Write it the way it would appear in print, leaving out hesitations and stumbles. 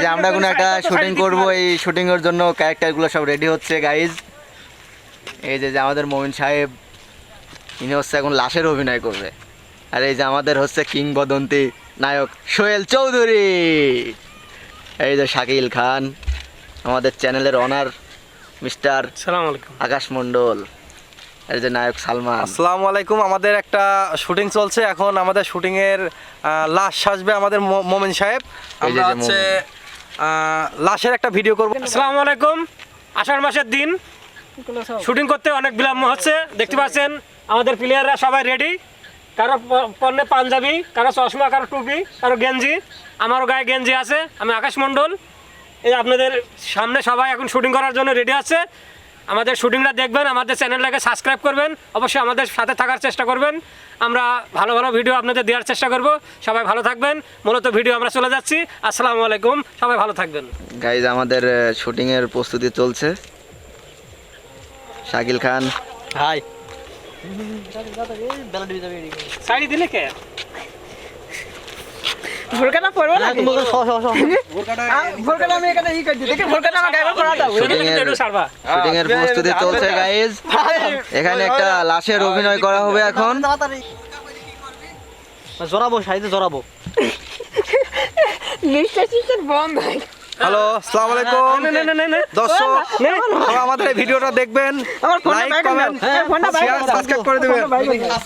যে আমরা কোনো একটা শুটিং করব, এই শুটিং এর জন্য ক্যারেক্টারগুলো সব রেডি হচ্ছে গাইজ। এই যে আমাদের মমিন সাহেব, ইনি হচ্ছে এখন লাশের অভিনয় করবে। আর এই যে আমাদের হচ্ছে কিংবদন্তি নায়ক সোহেল চৌধুরী, এই যে শাকিল খান, আমাদের চ্যানেলের অনার মিস্টার আসসালামু আলাইকুম আকাশ মণ্ডল, এই যে নায়ক সালমান। আসসালামু আলাইকুম। আমাদের একটা শুটিং চলছে এখন, আমাদের শুটিং এর লাশ সাজবে আমাদের মোমিন সাহেব। আমরা হচ্ছে লাশের একটা ভিডিও করব। আসসালামু আলাইকুম। আষাঢ় মাসের দিন শুটিং করতে অনেক বিলম্ব হচ্ছে, দেখতে পাচ্ছেন আমাদের প্লেয়াররা সবাই রেডি। কারো পণ্যে পাঞ্জাবি, কারো চশমা, কারো টুপি, কারো গেঞ্জি। আমারও গায়ে গেঞ্জি আছে। আমি আকাশ মণ্ডল। এই আপনাদের সামনে সবাই এখন শুটিং করার জন্য রেডি আছে। আমাদের শুটিংটা দেখবেন, আমাদের চ্যানেলটাকে সাবস্ক্রাইব করবেন, অবশ্যই আমাদের সাথে থাকার চেষ্টা করবেন। আমরা ভালো ভালো ভিডিও আপনাদের দেওয়ার চেষ্টা করব। সবাই ভালো থাকবেন। মূলত ভিডিও আমরা চলে যাচ্ছি। আসসালামু আলাইকুম, সবাই ভালো থাকবেন। গাইজ আমাদের শুটিং এর প্রস্তুতি চলছে। শাকিল খান হাই। শাড়ি দিলে কে? ভোরকাটা পড়বো না ভোরকাটা আমি এখানে ই করে দিই দেখি ভোরকাটা আমার গায়ে পড়া দাও শুটিং এর প্রস্তুতি চলছে গাইজ। এখানে একটা লাশের অভিনয় করা হবে এখন। জড়াবো সাইডে জড়াবো। নিশ্চয় বন্ধ হয়। হ্যালো, আসসালামু আলাইকুম দর্শক, আমাদের এই ভিডিওটা দেখবেন, লাইক কমেন্ট শেয়ার সাবস্ক্রাইব করে দিবেন।